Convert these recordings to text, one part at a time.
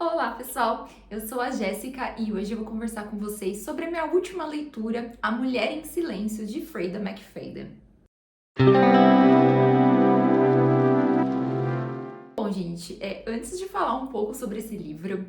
Olá, pessoal! Eu sou a Jéssica e hoje eu vou conversar com vocês sobre a minha última leitura, A Mulher em Silêncio, de Freida McFadden. Bom, gente, antes de falar um pouco sobre esse livro,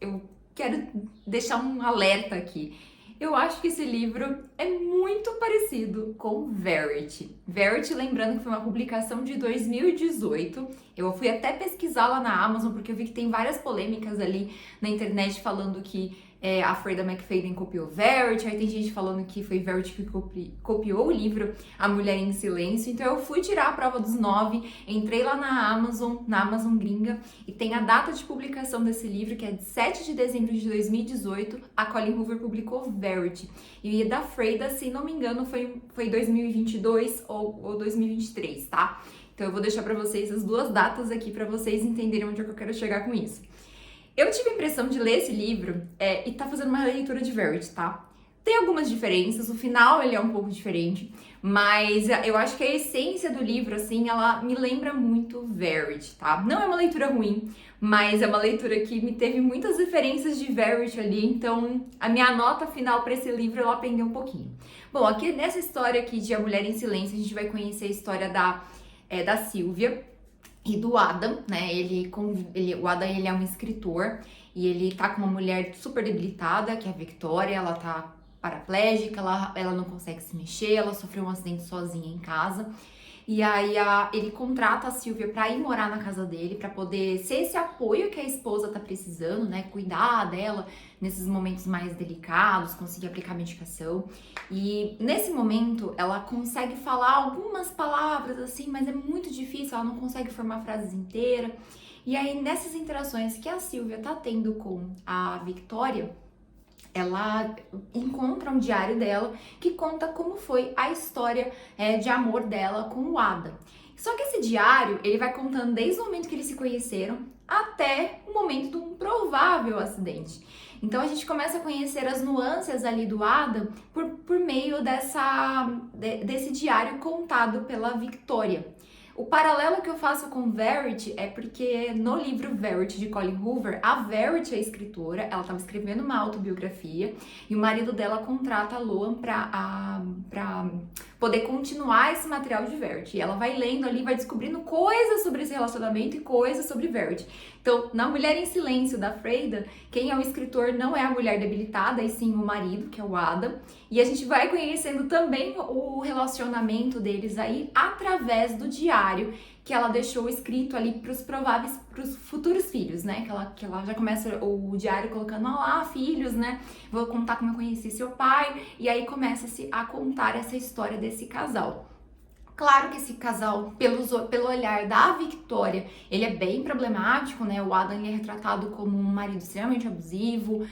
eu quero deixar um alerta aqui. Eu acho que esse livro é muito parecido com Verity. Verity, lembrando que foi uma publicação de 2018. Eu fui até pesquisar lá na Amazon, porque eu vi que tem várias polêmicas ali na internet falando que a Freida McFadden copiou Verity, aí tem gente falando que foi Verity que copiou o livro A Mulher em Silêncio. Então eu fui tirar a prova dos 9, entrei lá na Amazon gringa, e tem a data de publicação desse livro, que é de 7 de dezembro de 2018. A Colleen Hoover publicou Verity. E da Freida, se não me engano, foi 2022 ou 2023, tá? Então eu vou deixar pra vocês as duas datas aqui pra vocês entenderem onde é que eu quero chegar com isso. Eu tive a impressão de ler esse livro e tá fazendo uma leitura de Verity, tá? Tem algumas diferenças, o final ele é um pouco diferente, mas eu acho que a essência do livro, assim, ela me lembra muito Verity, tá? Não é uma leitura ruim, mas é uma leitura que me teve muitas referências de Verity ali, então a minha nota final para esse livro, ela pendeu um pouquinho. Bom, aqui nessa história aqui de A Mulher em Silêncio, a gente vai conhecer a história da Sylvia e do Adam, né? O Adam, ele é um escritor e ele tá com uma mulher super debilitada, que é a Victoria. Ela tá paraplégica, ela não consegue se mexer, ela sofreu um acidente sozinha em casa. E aí ele contrata a Sylvia pra ir morar na casa dele, pra poder ser esse apoio que a esposa tá precisando, né? Cuidar dela nesses momentos mais delicados, conseguir aplicar medicação. E nesse momento ela consegue falar algumas palavras assim, mas é muito difícil, ela não consegue formar frases inteiras. E aí nessas interações que a Sylvia tá tendo com a Victoria, ela encontra um diário dela que conta como foi a história de amor dela com o Adam. Só que esse diário, ele vai contando desde o momento que eles se conheceram até o momento de um provável acidente. Então a gente começa a conhecer as nuances ali do Adam por meio desse diário contado pela Victoria. O paralelo que eu faço com Verity é porque no livro Verity, de Colleen Hoover, a Verity, a escritora, ela estava escrevendo uma autobiografia e o marido dela contrata a Loan pra poder continuar esse material de Verity. E ela vai lendo ali, vai descobrindo coisas sobre esse relacionamento e coisas sobre Verity. Então, na Mulher em Silêncio, da Freida, quem é o escritor não é a mulher debilitada, e sim o marido, que é o Adam. E a gente vai conhecendo também o relacionamento deles aí através do diário que ela deixou escrito ali para os futuros filhos, né? Que ela já começa o diário colocando, olá, filhos, né? Vou contar como eu conheci seu pai. E aí começa-se a contar essa história desse casal. Claro que esse casal, pelo olhar da Victoria, ele é bem problemático, né? O Adam, ele é retratado como um marido extremamente abusivo,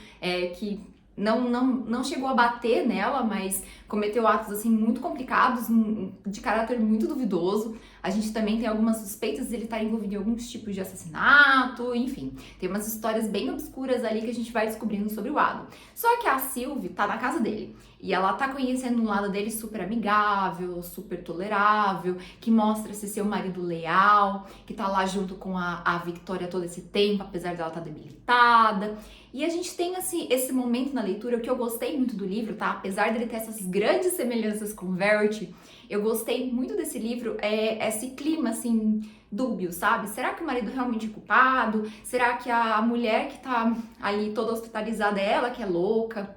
que não chegou a bater nela, mas cometeu atos assim muito complicados, de caráter muito duvidoso. A gente também tem algumas suspeitas de ele estar envolvido em alguns tipos de assassinato, enfim. Tem umas histórias bem obscuras ali que a gente vai descobrindo sobre o Adam. Só que a Sylvie tá na casa dele e ela tá conhecendo um lado dele super amigável, super tolerável, que mostra-se ser um marido leal, que tá lá junto com a Victoria todo esse tempo, apesar dela estar debilitada. E a gente tem esse momento na leitura que eu gostei muito do livro, tá? Apesar dele ter essas grandes semelhanças com Verity, eu gostei muito desse livro, esse clima, assim, dúbio, sabe? Será que o marido realmente é culpado? Será que a mulher que tá ali toda hospitalizada é ela que é louca?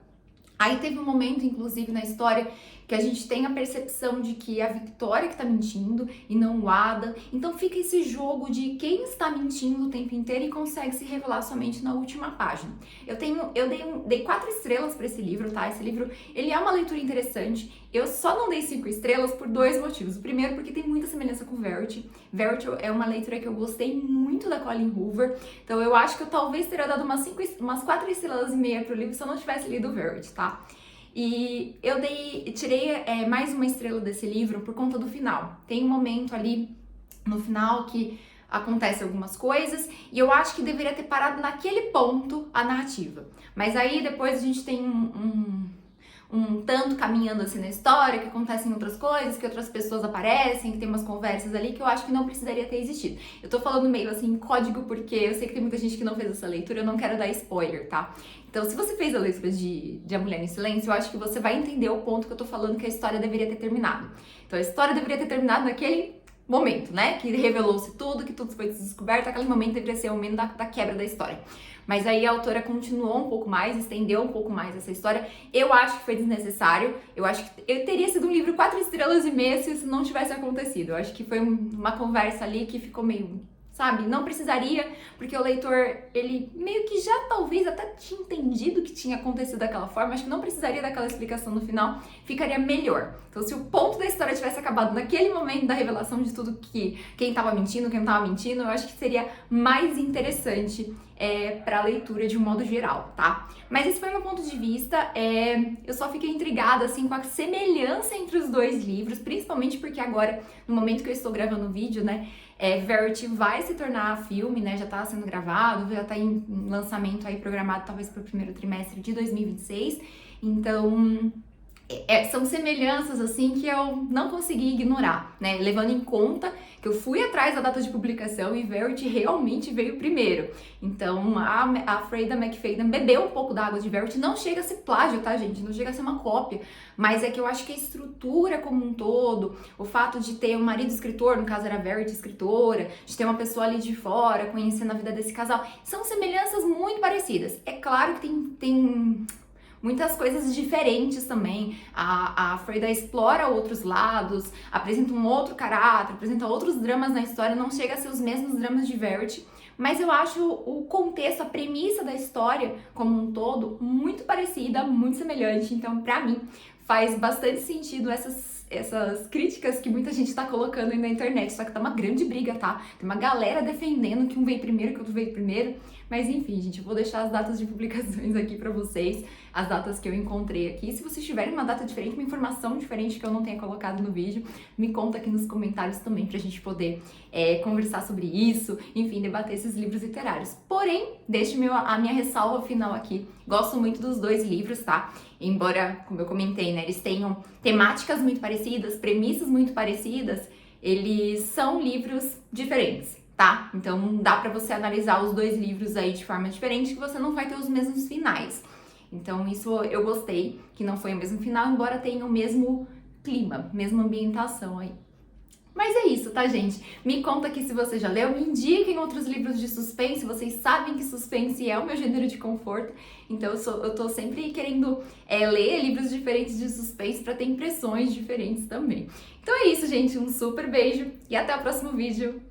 Aí teve um momento, inclusive, na história que a gente tem a percepção de que é a Victoria que tá mentindo e não o Adam. Então fica esse jogo de quem está mentindo o tempo inteiro e consegue se revelar somente na última página. Eu dei 4 estrelas para esse livro, tá? Esse livro, ele é uma leitura interessante. Eu só não dei 5 estrelas por 2 motivos. O primeiro, porque tem muita semelhança com Verity. Verity é uma leitura que eu gostei muito da Colleen Hoover. Então eu acho que eu talvez teria dado umas 4 estrelas e meia pro livro se eu não tivesse lido Verity, tá? E eu tirei mais uma estrela desse livro por conta do final. Tem um momento ali no final que acontece algumas coisas e eu acho que deveria ter parado naquele ponto a narrativa. Mas aí depois a gente tem um tanto caminhando assim na história, que acontecem outras coisas, que outras pessoas aparecem, que tem umas conversas ali que eu acho que não precisaria ter existido. Eu tô falando meio assim em código porque eu sei que tem muita gente que não fez essa leitura, eu não quero dar spoiler, tá? Então, se você fez a leitura de A Mulher em Silêncio, eu acho que você vai entender o ponto que eu tô falando que a história deveria ter terminado. Então, a história deveria ter terminado naquele momento, né? Que revelou-se tudo, que tudo foi descoberto, aquele momento deveria ser o momento da quebra da história. Mas aí a autora continuou um pouco mais, estendeu um pouco mais essa história. Eu acho que foi desnecessário. Eu acho que eu teria sido um livro 4,5 estrelas se isso não tivesse acontecido. Eu acho que foi uma conversa ali que ficou meio, sabe? Não precisaria, porque o leitor, ele meio que já talvez até tinha entendido que tinha acontecido daquela forma. Acho que não precisaria daquela explicação no final, ficaria melhor. Então, se o ponto da história tivesse acabado naquele momento da revelação de tudo, que quem tava mentindo, quem não tava mentindo, eu acho que seria mais interessante para a leitura de um modo geral, tá? Mas esse foi meu ponto de vista. Eu só fiquei intrigada assim com a semelhança entre os dois livros, principalmente porque agora, no momento que eu estou gravando o vídeo, né, Verity vai se tornar filme, né? Já tá sendo gravado, já tá em lançamento aí programado talvez para o primeiro trimestre de 2026. Então, são semelhanças assim que eu não consegui ignorar, né? Levando em conta que eu fui atrás da data de publicação e Verity realmente veio primeiro. Então a Freida McFadden bebeu um pouco da água de Verity. Não chega a ser plágio, tá, gente? Não chega a ser uma cópia. Mas é que eu acho que a estrutura como um todo, o fato de ter um marido escritor, no caso era Verity escritora, de ter uma pessoa ali de fora conhecendo a vida desse casal, são semelhanças muito parecidas. É claro que tem muitas coisas diferentes também. A Freida explora outros lados, apresenta um outro caráter, apresenta outros dramas na história, não chega a ser os mesmos dramas de Verity, mas eu acho o contexto, a premissa da história como um todo muito parecida, muito semelhante. Então, pra mim, faz bastante sentido essas críticas que muita gente tá colocando aí na internet. Só que tá uma grande briga, tá? Tem uma galera defendendo que um veio primeiro, que outro veio primeiro. Mas enfim, gente, eu vou deixar as datas de publicações aqui pra vocês, as datas que eu encontrei aqui. Se vocês tiverem uma data diferente, uma informação diferente que eu não tenha colocado no vídeo, me conta aqui nos comentários também pra gente poder conversar sobre isso, enfim, debater esses livros literários. Porém, deixe a minha ressalva final aqui. Gosto muito dos dois livros, tá? Embora, como eu comentei, né, eles tenham temáticas muito parecidas, premissas muito parecidas, eles são livros diferentes, tá? Então dá pra você analisar os dois livros aí de forma diferente, que você não vai ter os mesmos finais. Então isso eu gostei, que não foi o mesmo final, embora tenha o mesmo clima, mesma ambientação aí. Mas é isso, tá, gente? Me conta aqui se você já leu, me indiquem outros livros de suspense. Vocês sabem que suspense é o meu gênero de conforto, então eu tô sempre querendo ler livros diferentes de suspense pra ter impressões diferentes também. Então é isso, gente. Um super beijo e até o próximo vídeo.